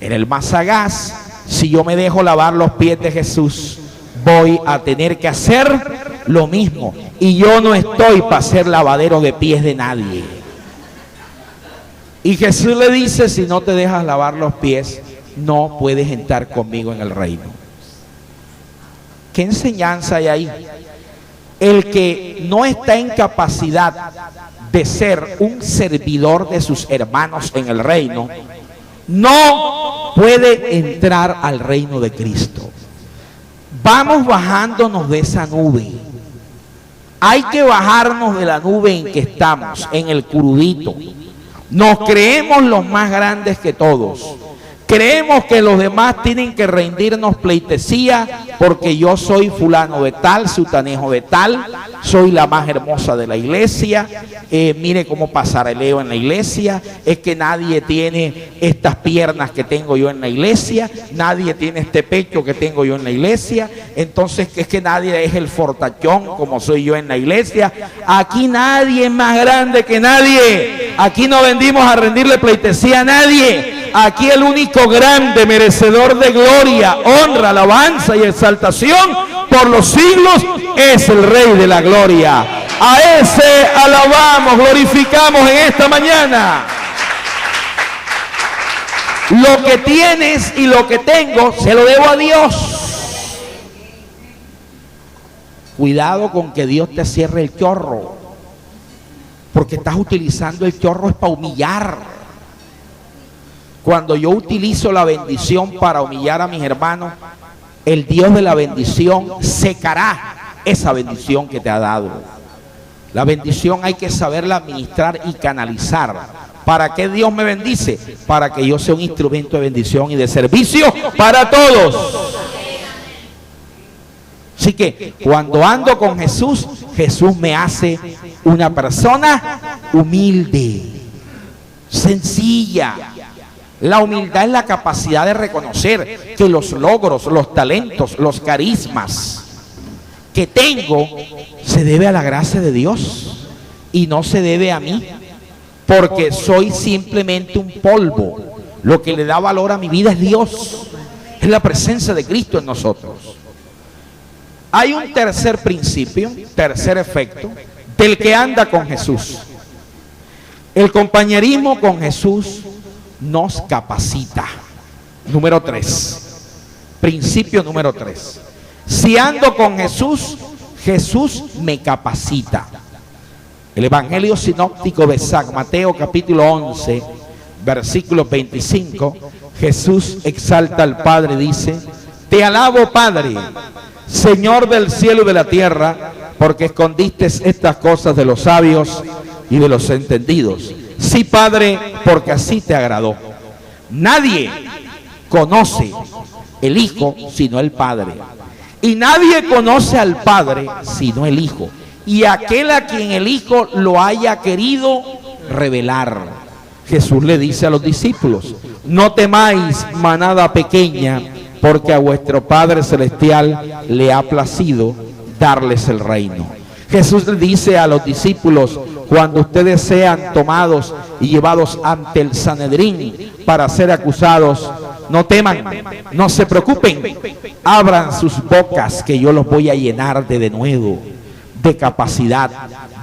era el más sagaz, si yo me dejo lavar los pies de Jesús, voy a tener que hacer lo mismo. Y yo no estoy para ser lavadero de pies de nadie. Y Jesús le dice, si no te dejas lavar los pies, no puedes entrar conmigo en el reino. ¿Qué enseñanza hay ahí? El que no está en capacidad de ser un servidor de sus hermanos en el reino, no puede entrar al reino de Cristo. Vamos bajándonos de esa nube. Hay que bajarnos de la nube en que estamos, en el curudito. Nos creemos los más grandes que todos. Creemos que los demás tienen que rendirnos pleitesía porque yo soy fulano de tal, sutanejo de tal, soy la más hermosa de la iglesia, mire cómo pasareleo en la iglesia, es que nadie tiene estas piernas que tengo yo en la iglesia, nadie tiene este pecho que tengo yo en la iglesia, entonces es que nadie es el fortachón como soy yo en la iglesia. Aquí nadie es más grande que nadie, aquí no venimos a rendirle pleitesía a nadie. Aquí el único grande, merecedor de gloria, honra, alabanza y exaltación por los siglos es el Rey de la Gloria. A ese alabamos, glorificamos en esta mañana. Lo que tienes y lo que tengo se lo debo a Dios. Cuidado con que Dios te cierre el chorro, porque estás utilizando el chorro es para humillar. Cuando yo utilizo la bendición para humillar a mis hermanos, el Dios de la bendición secará esa bendición que te ha dado. La bendición hay que saberla administrar y canalizar. ¿Para qué Dios me bendice? Para que yo sea un instrumento de bendición y de servicio para todos. Así que cuando ando con Jesús, Jesús me hace una persona humilde, sencilla. La humildad es la capacidad de reconocer que los logros, los talentos, los carismas que tengo se debe a la gracia de Dios y no se debe a mí, porque soy simplemente un polvo. Lo que le da valor a mi vida es Dios, es la presencia de Cristo en nosotros. Hay un tercer principio, tercer efecto del que anda con Jesús. El compañerismo con Jesús nos capacita. Número 3. Principio número 3. Si ando con Jesús, Jesús me capacita. El Evangelio sinóptico de San Mateo capítulo 11, versículo 25, Jesús exalta al Padre y dice: te alabo, Padre, Señor del cielo y de la tierra, porque escondiste estas cosas de los sabios y de los entendidos. Sí, Padre, porque así te agradó. Nadie conoce el Hijo sino el Padre, y nadie conoce al Padre sino el Hijo, y aquel a quien el Hijo lo haya querido revelar. Jesús le dice a los discípulos: no temáis, manada pequeña, porque a vuestro Padre Celestial le ha placido darles el reino. Jesús le dice a los discípulos: cuando ustedes sean tomados y llevados ante el Sanedrín para ser acusados, no teman, no se preocupen, abran sus bocas que yo los voy a llenar de denuedo, de capacidad,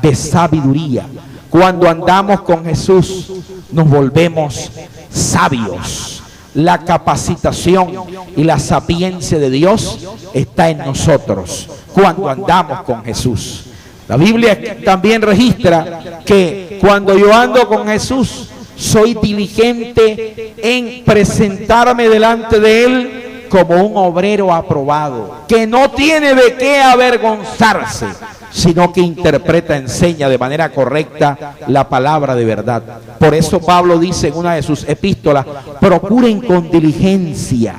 de sabiduría. Cuando andamos con Jesús nos volvemos sabios. La capacitación y la sapiencia de Dios está en nosotros cuando andamos con Jesús. La Biblia también registra que cuando yo ando con Jesús, soy diligente en presentarme delante de Él como un obrero aprobado, que no tiene de qué avergonzarse, sino que interpreta, enseña de manera correcta la palabra de verdad. Por eso Pablo dice en una de sus epístolas: procuren con diligencia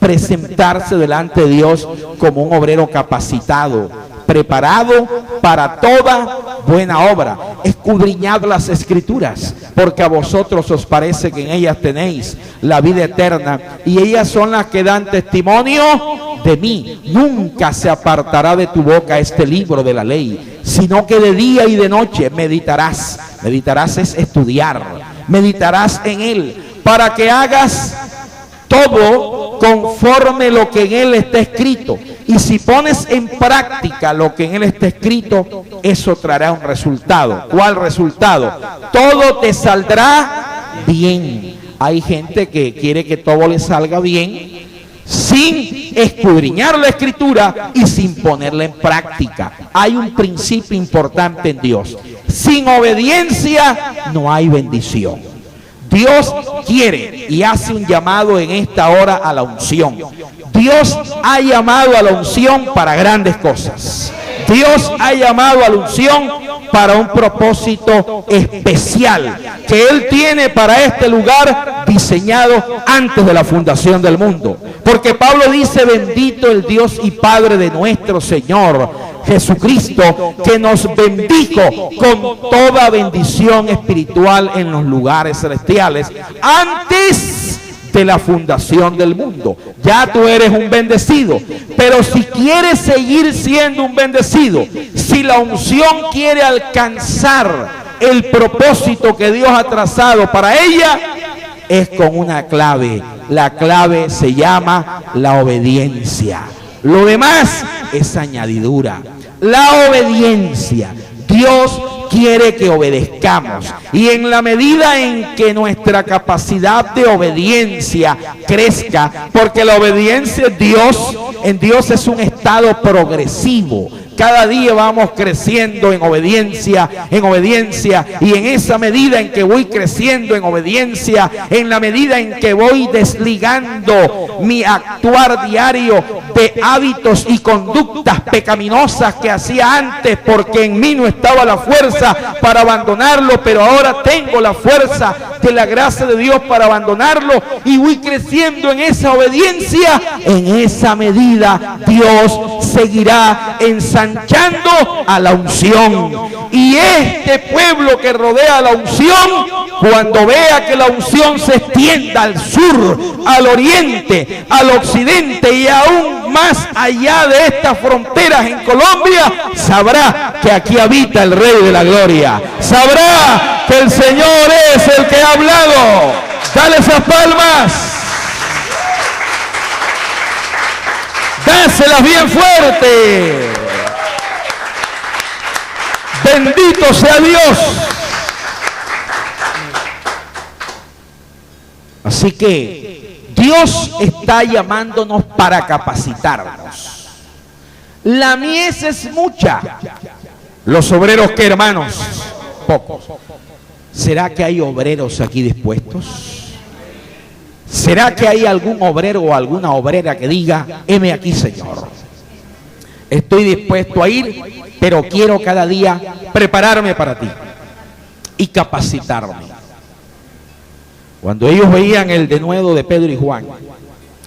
presentarse delante de Dios como un obrero capacitado, preparado para toda buena obra. Escudriñad las Escrituras, porque a vosotros os parece que en ellas tenéis la vida eterna, y ellas son las que dan testimonio de mí. Nunca se apartará de tu boca este libro de la ley, sino que de día y de noche meditarás. Meditarás es estudiar, meditarás en él, para que hagas todo conforme lo que en él está escrito. Y si pones en práctica lo que en él está escrito, eso traerá un resultado. ¿Cuál resultado? Todo te saldrá bien. Hay gente que quiere que todo le salga bien sin escudriñar la Escritura y sin ponerla en práctica. Hay un principio importante en Dios: sin obediencia no hay bendición. Dios quiere y hace un llamado en esta hora a la unción. Dios ha llamado a la unción para grandes cosas. Dios ha llamado a la unción para un propósito especial que Él tiene para este lugar diseñado antes de la fundación del mundo. Porque Pablo dice: bendito el Dios y Padre de nuestro Señor Jesucristo, que nos bendijo con toda bendición espiritual en los lugares celestiales antes de la fundación del mundo. Ya tú eres un bendecido, pero si quieres seguir siendo un bendecido, si la unción quiere alcanzar el propósito que Dios ha trazado para ella, es con una clave. La clave se llama la obediencia. Lo demás es añadidura. La obediencia. Dios quiere que obedezcamos, y en la medida en que nuestra capacidad de obediencia crezca, porque la obediencia en Dios es un estado progresivo. Cada día vamos creciendo en obediencia, y en esa medida en que voy creciendo en obediencia, en la medida en que voy desligando mi actuar diario de hábitos y conductas pecaminosas que hacía antes, porque en mí no estaba la fuerza para abandonarlo, pero ahora tengo la fuerza de la gracia de Dios para abandonarlo, y voy creciendo en esa obediencia, en esa medida Dios seguirá ensanchando a la unción. Y este pueblo que rodea la unción, cuando vea que la unción se extienda al sur, al oriente, al occidente y aún más allá de estas fronteras en Colombia, sabrá que aquí habita el Rey de la Gloria. Sabrá que el Señor es el que ha hablado. Dale esas palmas. Dáselas bien fuerte. Bendito sea Dios. Así que Dios está llamándonos para capacitarnos. La mies es mucha. Los obreros, ¿qué, hermanos? Pocos. ¿Será que hay obreros aquí dispuestos? ¿Será que hay algún obrero o alguna obrera que diga: heme aquí, Señor? Estoy dispuesto a ir, pero quiero cada día prepararme para ti y capacitarme. Cuando ellos veían el denuedo de Pedro y Juan,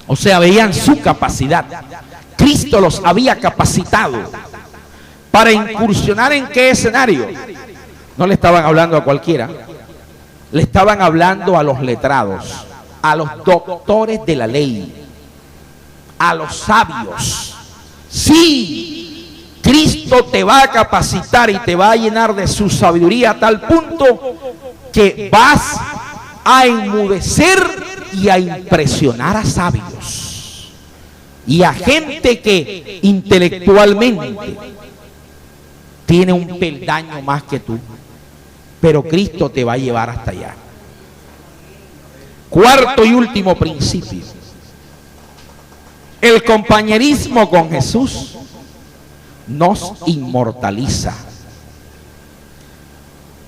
o sea, veían su capacidad, Cristo los había capacitado para incursionar en qué escenario. No le estaban hablando a cualquiera, le estaban hablando a los letrados, a los doctores de la ley, a los sabios. Sí, Cristo te va a capacitar y te va a llenar de su sabiduría a tal punto que vas a enmudecer y a impresionar a sabios y a gente que intelectualmente tiene un peldaño más que tú, pero Cristo te va a llevar hasta allá. Cuarto y último principio: el compañerismo con Jesús nos inmortaliza.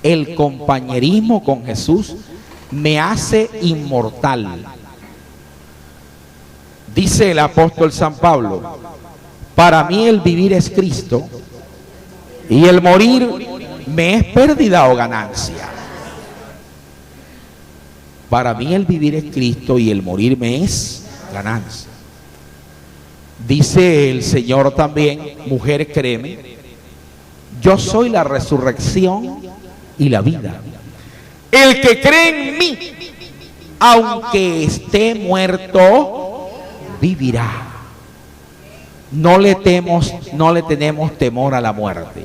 El compañerismo con Jesús me hace inmortal. Dice el apóstol San Pablo: para mí el vivir es Cristo y el morir me es pérdida o ganancia. Para mí el vivir es Cristo y el morir me es ganancia. Dice el Señor también: mujer, créeme, yo soy la resurrección y la vida. El que cree en mí, aunque esté muerto, vivirá. No le tenemos temor a la muerte.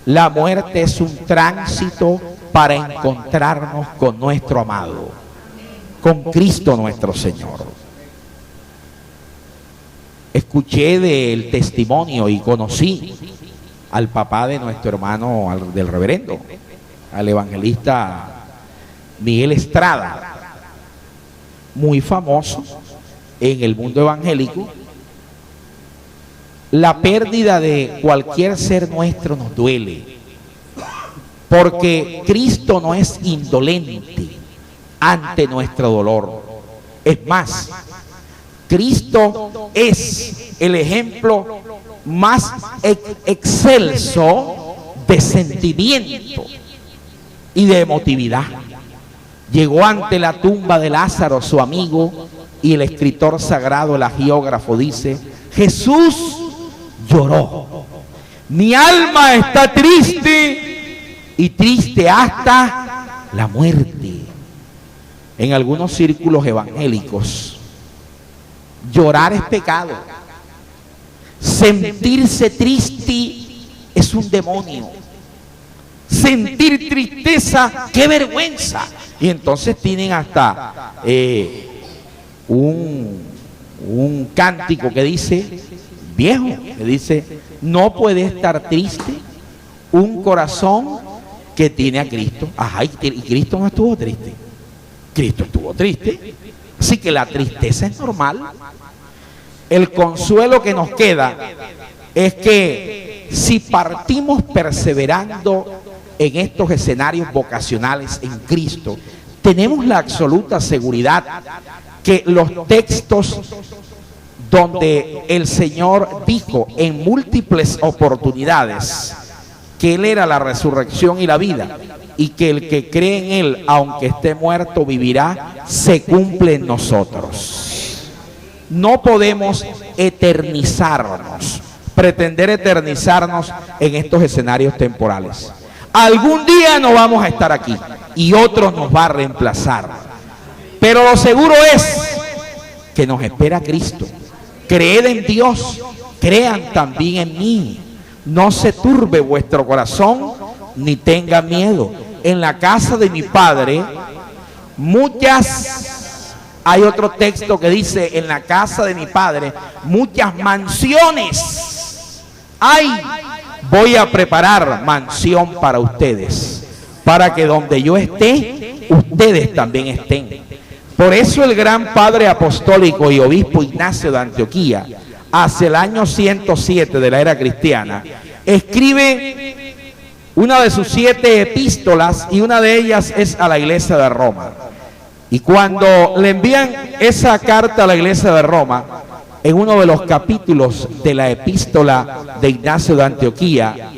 La muerte es un tránsito para encontrarnos con nuestro amado, con Cristo nuestro Señor. Escuché del testimonio y conocí al papá de nuestro hermano, del reverendo, al evangelista Miguel Estrada, muy famoso en el mundo evangélico. La pérdida de cualquier ser nuestro nos duele, porque Cristo no es indolente. ante nuestro dolor. Es más, Cristo es el ejemplo más excelso de sentimiento y de emotividad. Llegó ante la tumba de Lázaro, su amigo, y el escritor sagrado, el agiógrafo, dice: Jesús lloró. Mi alma está triste y triste hasta la muerte. En algunos círculos evangélicos, llorar es pecado. Sentirse triste es un demonio. Sentir tristeza, qué vergüenza. Y entonces tienen hasta un cántico que dice, viejo, que dice: no puede estar triste un corazón que tiene a Cristo. Ajá, y Cristo no estuvo triste. Cristo estuvo triste. Así que la tristeza es normal. El consuelo que nos queda es que si partimos perseverando en estos escenarios vocacionales en Cristo, tenemos la absoluta seguridad que los textos donde el Señor dijo en múltiples oportunidades que Él era la resurrección y la vida, y que el que cree en Él, aunque esté muerto, vivirá, se cumple en nosotros. No podemos eternizarnos, pretender eternizarnos en estos escenarios temporales. Algún día no vamos a estar aquí y otro nos va a reemplazar. Pero lo seguro es que nos espera Cristo. Creed en Dios, crean también en mí. No se turbe vuestro corazón, ni tenga miedo. En la casa de mi Padre, hay otro texto que dice: en la casa de mi Padre, muchas mansiones hay. Voy a preparar mansión para ustedes, para que donde yo esté, ustedes también estén. Por eso el gran padre apostólico y obispo Ignacio de Antioquía, hacia el año 107 de la era cristiana, escribe una de sus 7 epístolas, y una de ellas es a la iglesia de Roma. Y cuando le envían esa carta a la iglesia de Roma, en uno de los capítulos de la epístola de Ignacio de Antioquía,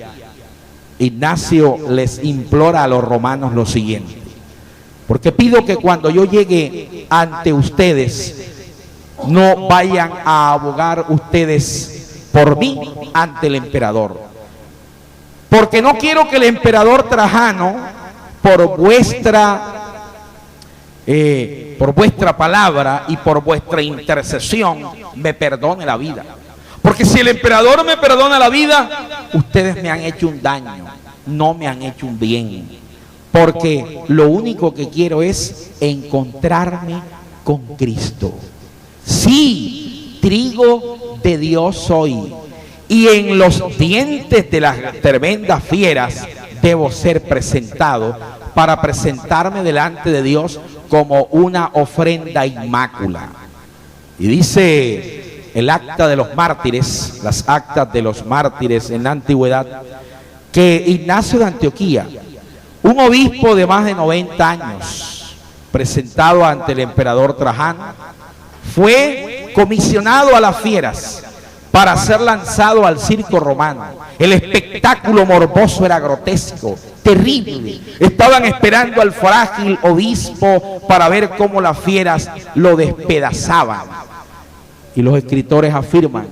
Ignacio les implora a los romanos lo siguiente: porque pido que cuando yo llegue ante ustedes, no vayan a abogar ustedes por mí ante el emperador, porque no quiero que el emperador Trajano, por vuestra palabra y por vuestra intercesión, me perdone la vida. Porque si el emperador me perdona la vida, ustedes me han hecho un daño, no me han hecho un bien. Porque lo único que quiero es encontrarme con Cristo. Sí, trigo de Dios soy, y en los dientes de las tremendas fieras debo ser presentado, para presentarme delante de Dios como una ofrenda inmácula. Y dice el acta de los mártires, las actas de los mártires en la antigüedad, que Ignacio de Antioquía, un obispo de más de 90 años, presentado ante el emperador Trajano, fue comisionado a las fieras para ser lanzado al circo romano. El espectáculo morboso era grotesco, terrible. Estaban esperando al frágil obispo para ver cómo las fieras lo despedazaban. Y los escritores afirman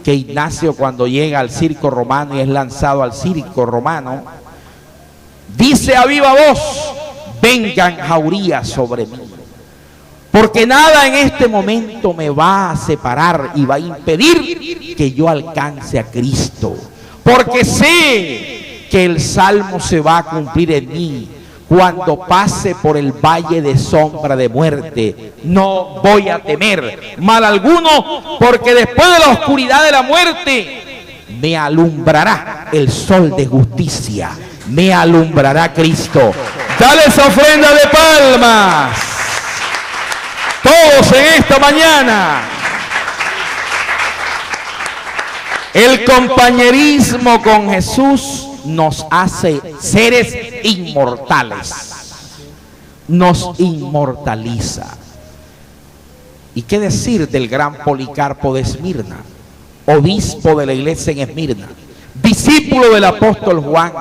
que Ignacio, cuando llega al circo romano y es lanzado al circo romano, dice a viva voz: vengan jaurías sobre mí, porque nada en este momento me va a separar y va a impedir que yo alcance a Cristo, porque sé que el salmo se va a cumplir en mí. Cuando pase por el valle de sombra de muerte, no voy a temer mal alguno, porque después de la oscuridad de la muerte me alumbrará el sol de justicia, me alumbrará Cristo. Dale esa ofrenda de palmas, todos en esta mañana. El compañerismo con Jesús nos hace seres inmortales. nos inmortaliza. ¿Y qué decir del gran Policarpo de Esmirna, obispo de la iglesia en Esmirna, discípulo del apóstol Juan,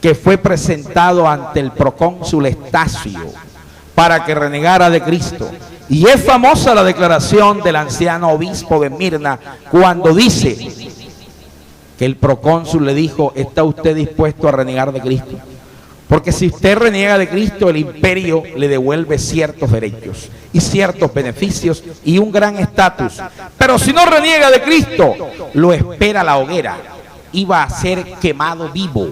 que fue presentado ante el procónsul Estacio para que renegara de Cristo? Y es famosa la declaración del anciano obispo de Esmirna cuando dice que el procónsul le dijo: ¿está usted dispuesto a renegar de Cristo? Porque si usted reniega de Cristo, el imperio le devuelve ciertos derechos y ciertos beneficios y un gran estatus. Pero si no reniega de Cristo, lo espera la hoguera. Iba a ser quemado vivo.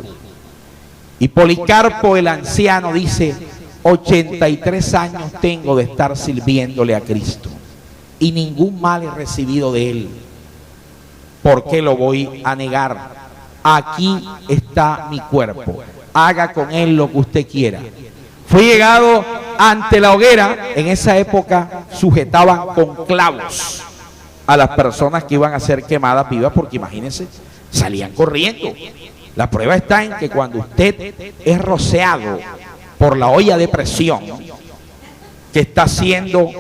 Y Policarpo el anciano dice: 83 años tengo de estar sirviéndole a Cristo y ningún mal he recibido de él. ¿Por qué lo voy a negar? Aquí está mi cuerpo. Haga con él lo que usted quiera. Fue llegado ante la hoguera. En esa época sujetaban con clavos a las personas que iban a ser quemadas vivas, porque imagínense, salían corriendo. La prueba está en que cuando usted es rociado por la olla de presión que está haciendo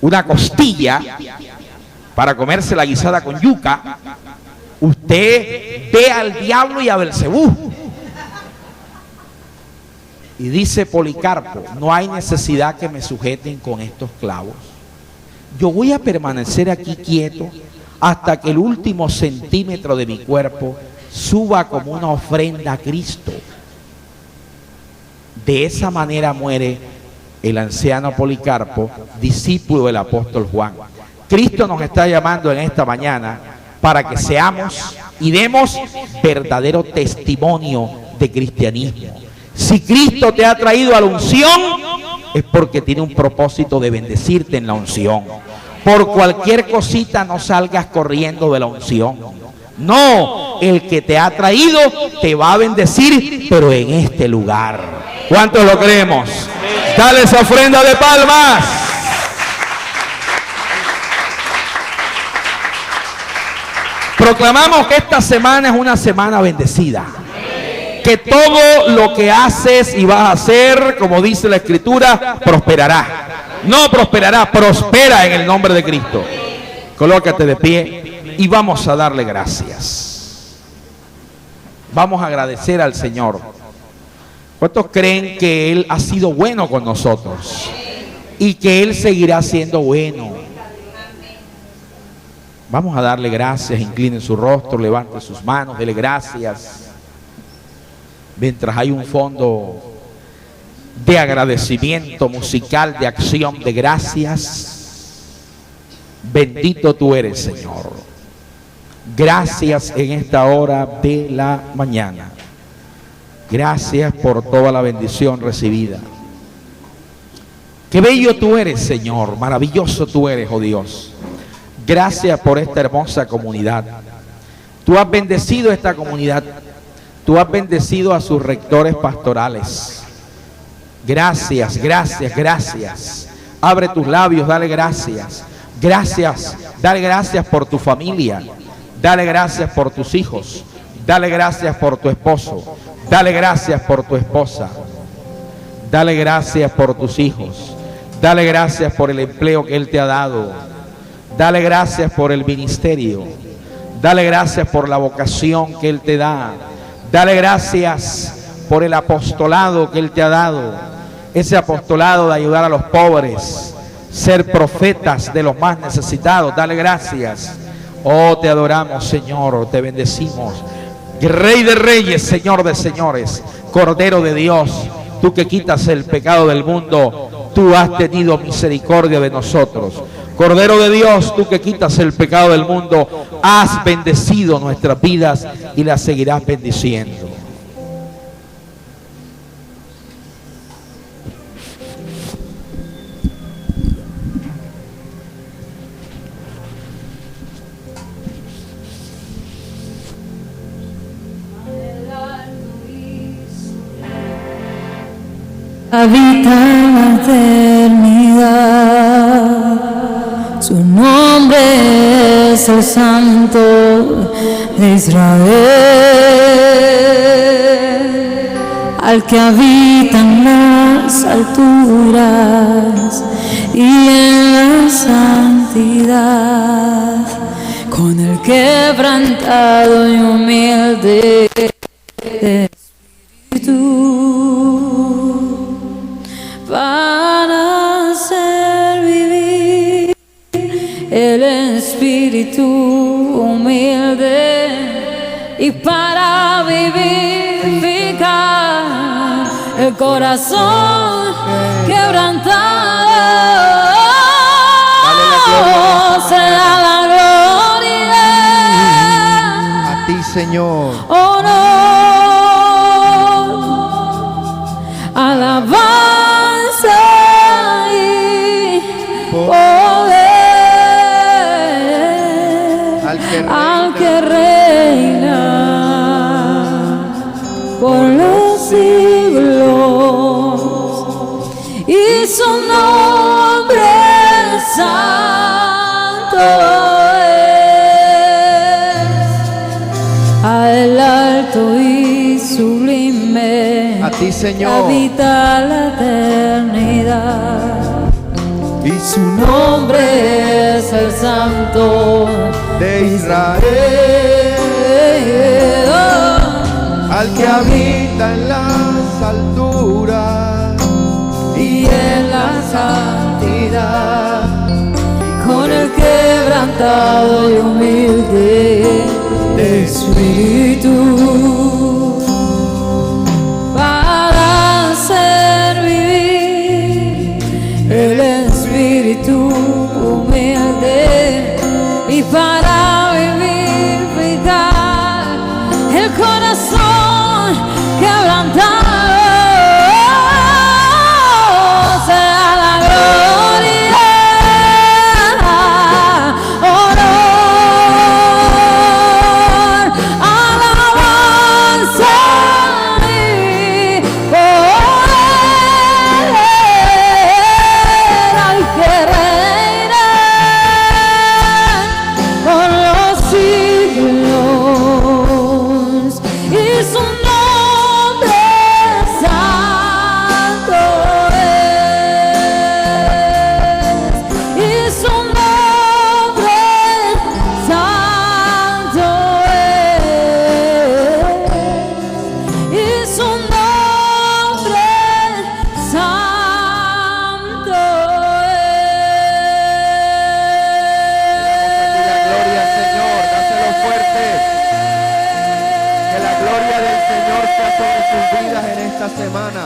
una costilla para comerse la guisada con yuca, usted ve al diablo y a Belcebú. Y dice Policarpo: no hay necesidad que me sujeten con estos clavos. Yo voy a permanecer aquí quieto hasta que el último centímetro de mi cuerpo suba como una ofrenda a Cristo. De esa manera muere el anciano Policarpo, discípulo del apóstol Juan. Cristo nos está llamando en esta mañana para que seamos y demos verdadero testimonio de cristianismo. Si Cristo te ha traído a la unción, es porque tiene un propósito de bendecirte en la unción. Por cualquier cosita no salgas corriendo de la unción. No, el que te ha traído te va a bendecir, pero en este lugar. ¿Cuántos lo creemos? Dale esa ofrenda de palmas. Proclamamos que esta semana es una semana bendecida. Que todo lo que haces y vas a hacer, como dice la Escritura, prosperará. No prosperará, prospera en el nombre de Cristo. Colócate de pie y vamos a darle gracias. Vamos a agradecer al Señor. ¿Cuántos creen que Él ha sido bueno con nosotros? Y que Él seguirá siendo bueno. Vamos a darle gracias. Inclinen su rostro, levante sus manos, dele gracias. Mientras hay un fondo de agradecimiento musical, de acción de gracias. Bendito tú eres, Señor. Gracias en esta hora de la mañana. Gracias por toda la bendición recibida. Qué bello tú eres, Señor. Maravilloso tú eres, oh Dios. Gracias por esta hermosa comunidad. Tú has bendecido esta comunidad. Tú has bendecido a sus rectores pastorales. Gracias, gracias, gracias. Abre tus labios, dale gracias. Gracias, dale gracias por tu familia. Dale gracias por tus hijos. Dale gracias por tu esposo. Dale gracias por tu esposa. Dale gracias por tus hijos. Dale gracias por el empleo que Él te ha dado. Dale gracias por el ministerio. Dale gracias por la vocación que Él te da. Dale gracias por el apostolado que Él te ha dado. Ese apostolado de ayudar a los pobres, ser profetas de los más necesitados. Dale gracias. Oh, te adoramos, Señor, te bendecimos. Rey de reyes, Señor de señores, Cordero de Dios, tú que quitas el pecado del mundo, tú has tenido misericordia de nosotros. Cordero de Dios, tú que quitas el pecado del mundo, has bendecido nuestras vidas y las seguirás bendiciendo. Habita en la eternidad, su nombre es el Santo de Israel, al que habita en la las alturas y en la santidad, con el quebrantado y humilde espíritu, para hacer vivir el espíritu humilde y para vivificar el corazón quebrantado. Sea la gloria A ti, Señor. honor, alabanza y poder al que reina por los siglos, y su nombre santo es al alto y sublime, A ti, Señor. habita la eternidad, y su nombre es el Santo De Israel, al que habita en las alturas y en la santidad, con el quebrantado y humilde de espíritu, para hacer vivir el espíritu humilde y para vivificar el corazón quebrantado. Sea la gloria, honor, alabanza y poder al que reina por los siglos, y su nombre santo es, y su nombre santo es, y su nombre santo la gloria, Señor. Dáselo fuerte. Que la gloria del Señor sea sobre sus vidas en esta semana.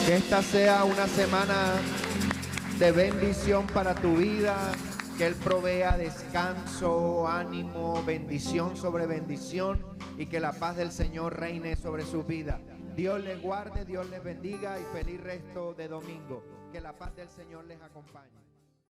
Que esta sea una semana de bendición para tu vida. Que Él provea descanso, ánimo, bendición sobre bendición, y que la paz del Señor reine sobre su vida. Dios les guarde, Dios les bendiga y feliz resto de domingo. Que la paz del Señor les acompañe.